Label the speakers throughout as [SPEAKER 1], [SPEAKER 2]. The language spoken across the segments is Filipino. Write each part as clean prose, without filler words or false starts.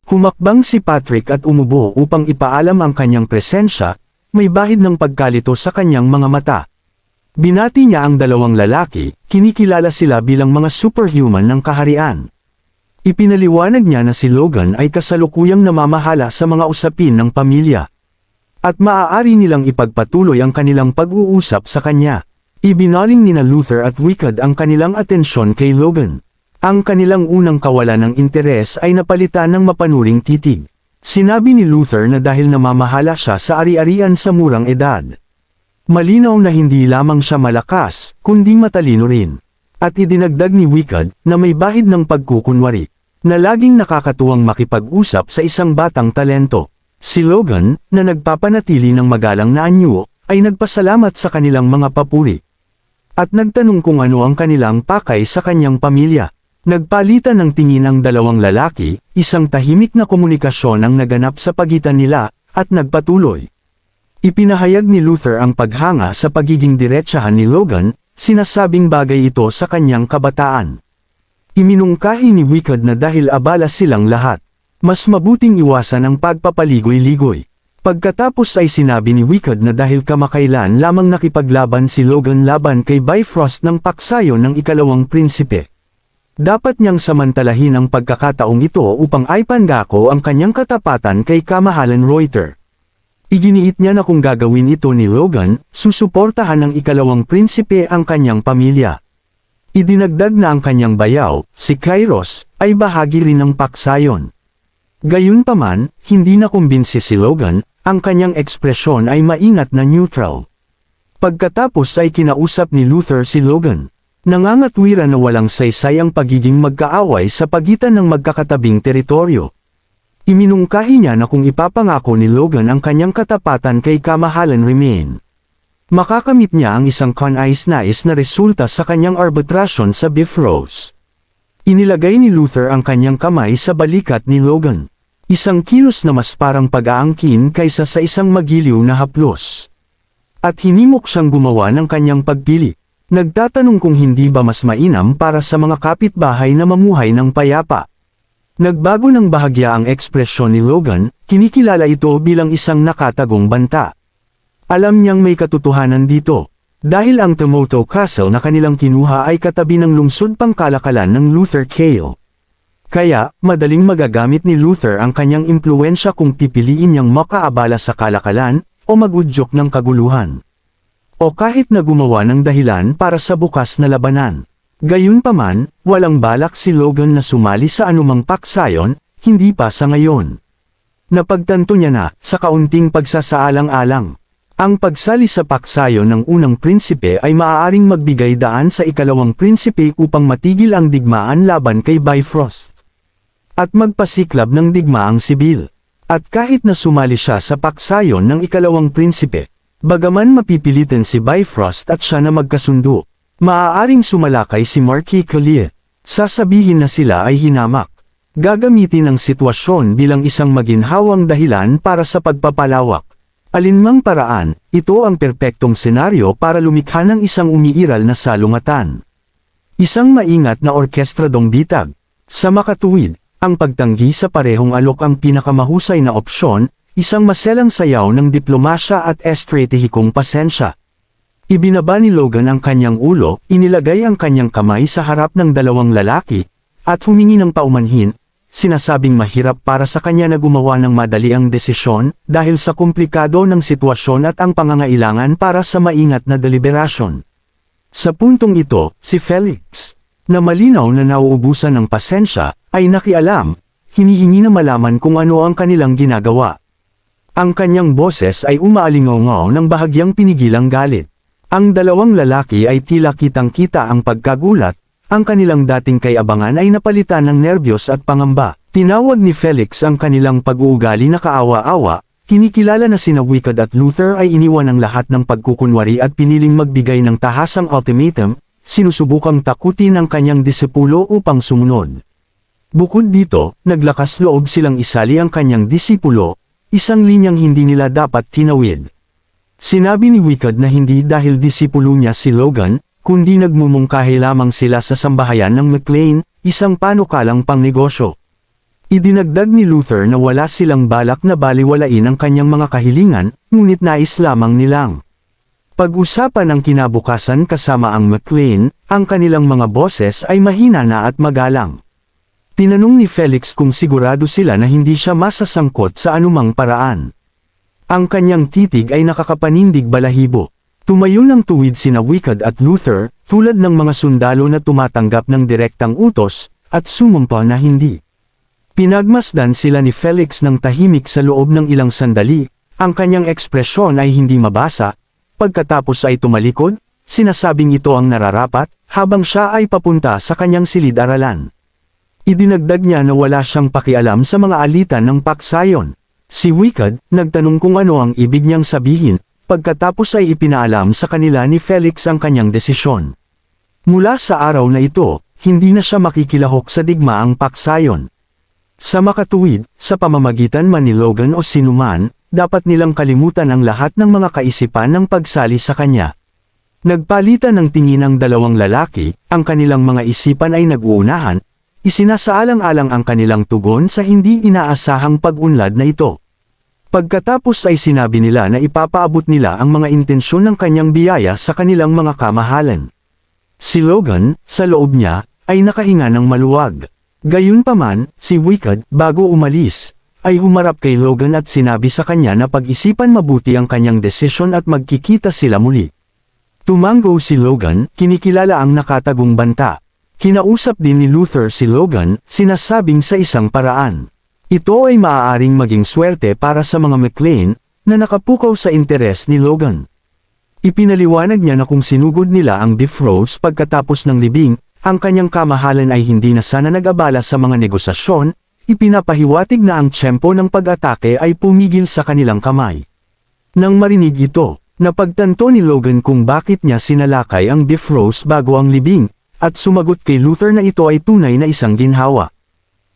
[SPEAKER 1] Humakbang si Patrick at umubo upang ipaalam ang kanyang presensya, may bahid ng pagkalito sa kanyang mga mata. Binati niya ang dalawang lalaki, kinikilala sila bilang mga superhuman ng kaharian. Ipinaliwanag niya na si Logan ay kasalukuyang namamahala sa mga usapin ng pamilya. At maaari nilang ipagpatuloy ang kanilang pag-uusap sa kanya. Ibinaling nina Luther at Wicked ang kanilang atensyon kay Logan. Ang kanilang unang kawalan ng interes ay napalitan ng mapanuring titig. Sinabi ni Luther na dahil namamahala siya sa ari-arian sa murang edad. Malinaw na hindi lamang siya malakas, kundi matalino rin. At idinagdag ni Wicked na may bahid ng pagkukunwari, na laging nakakatuwang makipag-usap sa isang batang talento. Si Logan, na nagpapanatili ng magalang na anyo, ay nagpasalamat sa kanilang mga papuri. At nagtanong kung ano ang kanilang pakay sa kanyang pamilya. Nagpalitan ng tingin ang dalawang lalaki, isang tahimik na komunikasyon ang naganap sa pagitan nila, at nagpatuloy. Ipinahayag ni Luther ang paghanga sa pagiging diretsahan ni Logan, sinasabing bagay ito sa kanyang kabataan. Iminungkahi ni Wicked na dahil abala silang lahat, mas mabuting iwasan ang pagpapaligoy-ligoy. Pagkatapos ay sinabi ni Wicked na dahil kamakailan lamang nakipaglaban si Logan laban kay Bifrost ng paksayo ng ikalawang prinsipe. Dapat niyang samantalahin ang pagkakataong ito upang aipangako ang kanyang katapatan kay Kamahalan Reuter. Iginiit niya na kung gagawin ito ni Logan, susuportahan ng ikalawang prinsipe ang kanyang pamilya. Idinagdag na ang kanyang bayaw, si Kairos, ay bahagi rin ng paksayon. Gayunpaman, hindi na kumbinsi si Logan, ang kanyang ekspresyon ay maingat na neutral. Pagkatapos ay kinausap ni Luther si Logan. Nangangatwira na walang saysay ang pagiging magkaaway sa pagitan ng magkakatabing teritoryo. Iminungkahi niya na kung ipapangako ni Logan ang kanyang katapatan kay Kamahalan Remain, makakamit niya ang isang kanais-nais na resulta sa kanyang arbitrasyon sa Bifrost. Inilagay ni Luther ang kanyang kamay sa balikat ni Logan. Isang kilos na mas parang pag-aangkin kaysa sa isang magiliw na haplos. At hinimok siyang gumawa ng kanyang pagpili. Nagtatanong kung hindi ba mas mainam para sa mga kapitbahay na mamuhay ng payapa. Nagbago ng bahagya ang ekspresyon ni Logan, kinikilala ito bilang isang nakatagong banta. Alam niyang may katotohanan dito, dahil ang Tomoto Castle na kanilang kinuha ay katabi ng lungsod pangkalakalan ng Luther Kale. Kaya, madaling magagamit ni Luther ang kanyang impluensya kung pipiliin niyang makaabala sa kalakalan, o magudyok ng kaguluhan. O kahit na gumawa ng dahilan para sa bukas na labanan. Gayunpaman, walang balak si Logan na sumali sa anumang paksayon, hindi pa sa ngayon. Napagtanto niya na, sa kaunting pagsasaalang-alang, ang pagsali sa paksayon ng unang prinsipe ay maaaring magbigay daan sa ikalawang prinsipe upang matigil ang digmaan laban kay Bifrost. At magpasiklab ng digmaang sibil. At kahit na sumali siya sa paksayon ng ikalawang prinsipe, bagaman mapipilitin si Bifrost at siya na magkasundo, maaaring sumalakay si Marquis Collier. Sasabihin na sila ay hinamak. Gagamitin ang sitwasyon bilang isang maginhawang dahilan para sa pagpapalawak. Alinmang paraan, ito ang perpektong senaryo para lumikha ng isang umiiral na salungatan. Isang maingat na orkestradong bitag. Sa makatuwid, ang pagtanggi sa parehong alok ang pinakamahusay na opsyon, isang maselang sayaw ng diplomasya at estratehikong pasensya. Ibinaba ni Logan ang kanyang ulo, inilagay ang kanyang kamay sa harap ng dalawang lalaki, at humingi ng paumanhin, sinasabing mahirap para sa kanya na gumawa ng madali ang desisyon, dahil sa komplikado ng sitwasyon at ang pangangailangan para sa maingat na deliberasyon. Sa puntong ito, si Felix, na malinaw na nauubusan ng pasensya, ay nakialam, hinihingi na malaman kung ano ang kanilang ginagawa. Ang kanyang boses ay umaalingaw ng bahagyang pinigilang galit. Ang dalawang lalaki ay tila kitang-kita ang pagkagulat, ang kanilang dating kayabangan ay napalitan ng nerbiyos at pangamba. Tinawag ni Felix ang kanilang pag-uugali na kaawa-awa, kinikilala na sina Wicked at Luther ay iniwan ang lahat ng pagkukunwari at piniling magbigay ng tahasang ultimatum, sinusubukang takutin ang kanyang disipulo upang sumunod. Bukod dito, naglakas loob silang isali ang kanyang disipulo, isang linyang hindi nila dapat tinawid. Sinabi ni Wicked na hindi dahil disipulo niya si Logan, kundi nagmumungkahi lamang sila sa sambahayan ng McLean, isang panukalang pangnegosyo. Idinagdag ni Luther na wala silang balak na baliwalain ang kanyang mga kahilingan, ngunit nais lamang nilang pag-usapan ang kinabukasan kasama ang McLean, ang kanilang mga boses ay mahina na at magalang. Tinanong ni Felix kung sigurado sila na hindi siya masasangkot sa anumang paraan. Ang kanyang titig ay nakakapanindig balahibo. Tumayo ng tuwid sina Wicked at Luther, tulad ng mga sundalo na tumatanggap ng direktang utos, at sumumpa na hindi. Pinagmasdan sila ni Felix ng tahimik sa loob ng ilang sandali, ang kanyang ekspresyon ay hindi mabasa, pagkatapos ay tumalikod, sinasabing ito ang nararapat, habang siya ay papunta sa kanyang silid-aralan. Idinagdag niya na wala siyang pakialam sa mga alitan ng paksayon. Si Wicked, nagtanong kung ano ang ibig niyang sabihin, pagkatapos ay ipinaalam sa kanila ni Felix ang kanyang desisyon. Mula sa araw na ito, hindi na siya makikilahok sa digmaang paksayon. Sa makatuwid, sa pamamagitan man ni Logan o sinuman, dapat nilang kalimutan ang lahat ng mga kaisipan ng pagsali sa kanya. Nagpalitan ng tingin ang dalawang lalaki, ang kanilang mga isipan ay nag-uunahan, isinasaalang-alang ang kanilang tugon sa hindi inaasahang pag-unlad na ito. Pagkatapos ay sinabi nila na ipapaabot nila ang mga intensyon ng kanyang biyaya sa kanilang mga kamahalan. Si Logan, sa loob niya, ay nakahinga ng maluwag. Gayunpaman, si Wicked, bago umalis, ay humarap kay Logan at sinabi sa kanya na pag-isipan mabuti ang kanyang desisyon at magkikita sila muli. Tumango si Logan, kinikilala ang nakatagong banta. Kinausap din ni Luther si Logan, sinasabing sa isang paraan. Ito ay maaaring maging swerte para sa mga McLean, na nakapukaw sa interes ni Logan. Ipinaliwanag niya na kung sinugod nila ang Bifrost pagkatapos ng libing, ang kanyang kamahalan ay hindi na sana nag-abala sa mga negosasyon, ipinapahiwatig na ang tiyempo ng pag-atake ay pumigil sa kanilang kamay. Nang marinig ito, napagtanto ni Logan kung bakit niya sinalakay ang Bifrost bago ang libing, at sumagot kay Luther na ito ay tunay na isang ginhawa.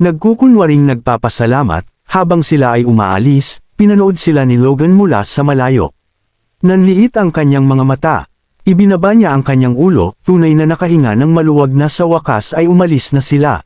[SPEAKER 1] Nagkukunwaring nagpapasalamat, habang sila ay umaalis, pinanood sila ni Logan mula sa malayo. Nanliit ang kanyang mga mata. Ibinaba niya ang kanyang ulo, tunay na nakahinga ng maluwag na sa wakas ay umalis na sila.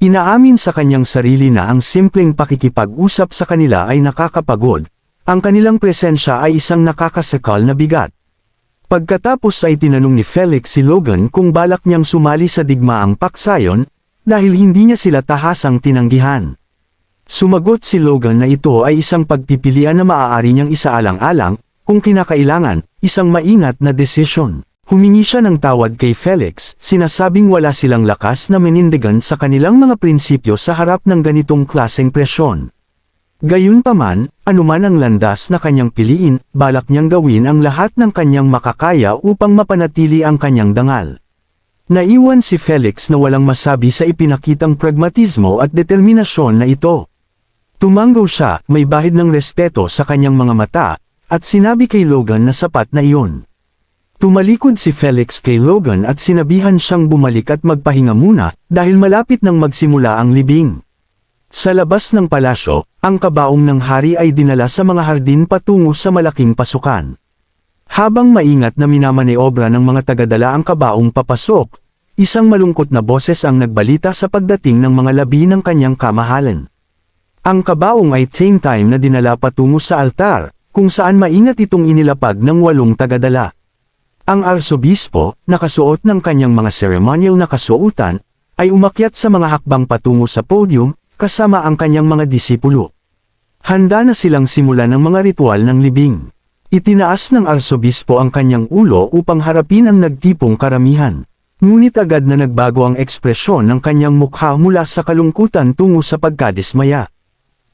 [SPEAKER 1] Inaamin sa kanyang sarili na ang simpleng pakikipag-usap sa kanila ay nakakapagod, ang kanilang presensya ay isang nakakasakal na bigat. Pagkatapos ay tinanong ni Felix si Logan kung balak niyang sumali sa digmaang paksayon, dahil hindi niya sila tahasang tinanggihan. Sumagot si Logan na ito ay isang pagpipilian na maaari niyang isaalang-alang, kung kinakailangan, isang maingat na desisyon. Humingi siya ng tawad kay Felix, sinasabing wala silang lakas na menindigan sa kanilang mga prinsipyo sa harap ng ganitong klaseng presyon. Gayunpaman, anuman ang landas na kanyang piliin, balak niyang gawin ang lahat ng kanyang makakaya upang mapanatili ang kanyang dangal. Naiwan si Felix na walang masabi sa ipinakitang pragmatismo at determinasyon na ito. Tumango siya, may bahid ng respeto sa kanyang mga mata, at sinabi kay Logan na sapat na iyon. Tumalikod si Felix kay Logan at sinabihan siyang bumalik at magpahinga muna, dahil malapit nang magsimula ang libing. Sa labas ng palasyo, ang kabaong ng hari ay dinala sa mga hardin patungo sa malaking pasukan. Habang maingat na minamaniobra ng mga tagadala ang kabaong papasok, isang malungkot na boses ang nagbalita sa pagdating ng mga labi ng kanyang kamahalan. Ang kabaong ay same time na dinala patungo sa altar, kung saan maingat itong inilapag ng 8 tagadala. Ang arsobispo, nakasuot ng kanyang mga ceremonial na kasuotan, ay umakyat sa mga hakbang patungo sa podium, kasama ang kanyang mga disipulo. Handa na silang simulan ng mga ritual ng libing. Itinaas ng arsobispo ang kanyang ulo upang harapin ang nagtipong karamihan. Ngunit agad na nagbago ang ekspresyon ng kanyang mukha mula sa kalungkutan tungo sa pagkadismaya.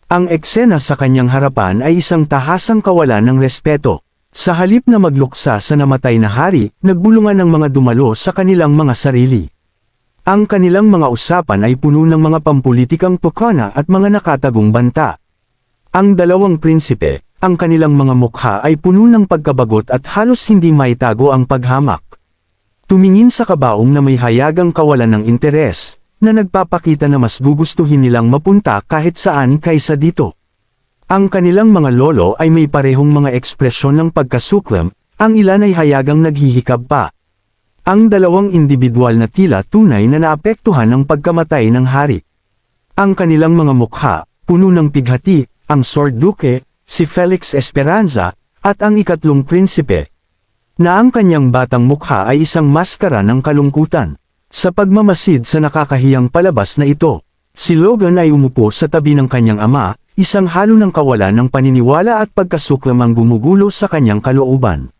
[SPEAKER 1] Ang eksena sa kanyang harapan ay isang tahasang kawalan ng respeto. Sa halip na magluksa sa namatay na hari, nagbulungan ang mga dumalo sa kanilang mga sarili. Ang kanilang mga usapan ay puno ng mga pampulitikang pukana at mga nakatagong banta. Ang dalawang prinsipe, ang kanilang mga mukha ay puno ng pagkabagot at halos hindi maitago ang paghamak. Tumingin sa kabaong na may hayagang kawalan ng interes, na nagpapakita na mas gugustuhin nilang mapunta kahit saan kaysa dito. Ang kanilang mga lolo ay may parehong mga ekspresyon ng pagkasuklam, ang ilan ay hayagang naghihikab pa. Ang dalawang individual na tila tunay na naapektuhan ng pagkamatay ng hari. Ang kanilang mga mukha, puno ng pighati, ang Sword Duke, si Felix Esperanza, at ang ikatlong prinsipe, na ang kanyang batang mukha ay isang maskara ng kalungkutan. Sa pagmamasid sa nakakahiyang palabas na ito, si Logan ay umupo sa tabi ng kanyang ama, isang halo ng kawalan ng paniniwala at pagkasuklam ang gumugulo sa kanyang kalooban.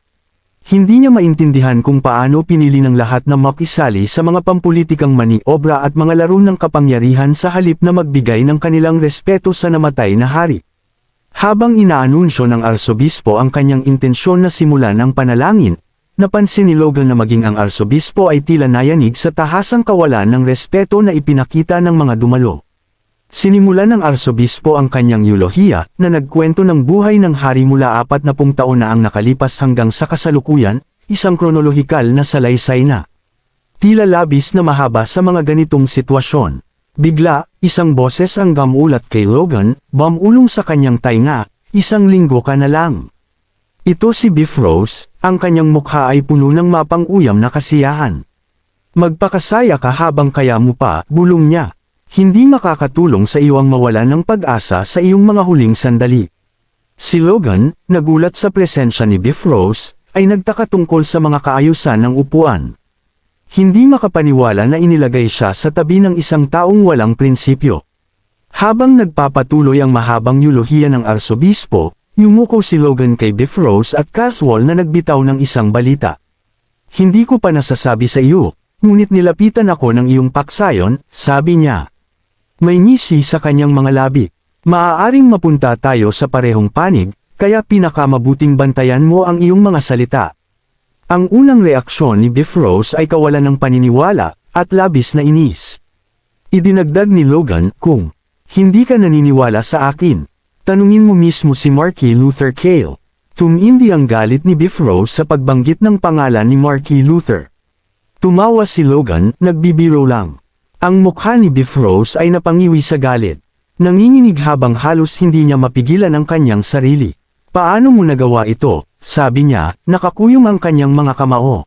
[SPEAKER 1] Hindi niya maintindihan kung paano pinili ng lahat na makisali sa mga pampulitikang maniobra at mga laro ng kapangyarihan sa halip na magbigay ng kanilang respeto sa namatay na hari. Habang inaanunsyo ng arsobispo ang kanyang intensyon na simulan ang panalangin, napansin ni Logan na maging ang arsobispo ay tila nayanig sa tahasang kawalan ng respeto na ipinakita ng mga dumalo. Sinimulan ng arsobispo ang kanyang eulohiya na nagkwento ng buhay ng hari mula 40 taon na ang nakalipas hanggang sa kasalukuyan, isang kronolohikal na salaysay na tila labis na mahaba sa mga ganitong sitwasyon. Bigla, isang boses ang gamulat kay Logan, bumulong sa kanyang tainga, "Isang linggo ka na lang." Ito si Bifrost, ang kanyang mukha ay puno ng mapang-uyam na kasiyahan. "Magpakasaya ka habang kaya mo pa," bulong niya. "Hindi makakatulong sa iyo ang mawalan ng pag-asa sa iyong mga huling sandali." Si Logan, nagulat sa presensya ni Bifrost, ay nagtaka tungkol sa mga kaayusan ng upuan. Hindi makapaniwala na inilagay siya sa tabi ng isang taong walang prinsipyo. Habang nagpapatuloy ang mahabang eulohiya ng arsobispo, yumuko si Logan kay Bifrost at casual na nagbitaw ng isang balita. "Hindi ko pa nasasabi sa iyo, ngunit nilapitan ako ng iyong paksayon," sabi niya. May ngisi sa kanyang mga labi. "Maaaring mapunta tayo sa parehong panig, kaya pinakamabuting bantayan mo ang iyong mga salita." Ang unang reaksyon ni Bifrost ay kawalan ng paniniwala, at labis na inis. Idinagdag ni Logan, "Kung hindi ka naniniwala sa akin, tanungin mo mismo si Marquis Luther Cale." Tumindi ang galit ni Bifrost sa pagbanggit ng pangalan ni Marquis Luther. Tumawa si Logan, nagbibiro lang. Ang mukha ni Bifrost ay napangiwi sa galit. Nanginginig habang halos hindi niya mapigilan ang kanyang sarili. "Paano mo nagawa ito?" sabi niya, nakakuyong ang kanyang mga kamao.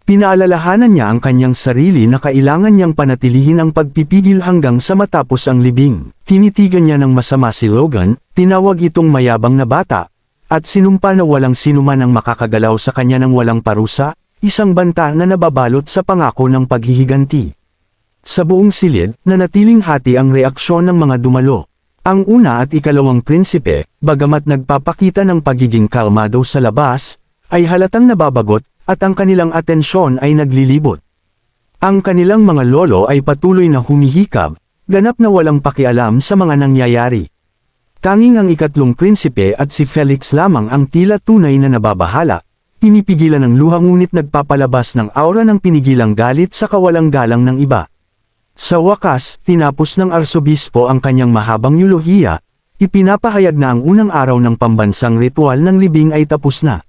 [SPEAKER 1] Pinaalalahanan niya ang kanyang sarili na kailangan niyang panatilihin ang pagpipigil hanggang sa matapos ang libing. Tinitigan niya ng masama si Logan, tinawag itong mayabang na bata, at sinumpa na walang sinuman ang makakagalaw sa kanya ng walang parusa, isang banta na nababalot sa pangako ng paghihiganti. Sa buong silid, nanatiling hati ang reaksyon ng mga dumalo. Ang una at ikalawang prinsipe, bagamat nagpapakita ng pagiging kalmado sa labas, ay halatang nababagot, at ang kanilang atensyon ay naglilibot. Ang kanilang mga lolo ay patuloy na humihikab, ganap na walang pakialam sa mga nangyayari. Tanging ang ikatlong prinsipe at si Felix lamang ang tila tunay na nababahala, pinipigilan ng luha ngunit nagpapalabas ng aura ng pinigilang galit sa kawalang galang ng iba. Sa wakas, tinapos ng arsobispo ang kanyang mahabang eulohiya, ipinapahayag na ang unang araw ng pambansang ritual ng libing ay tapos na.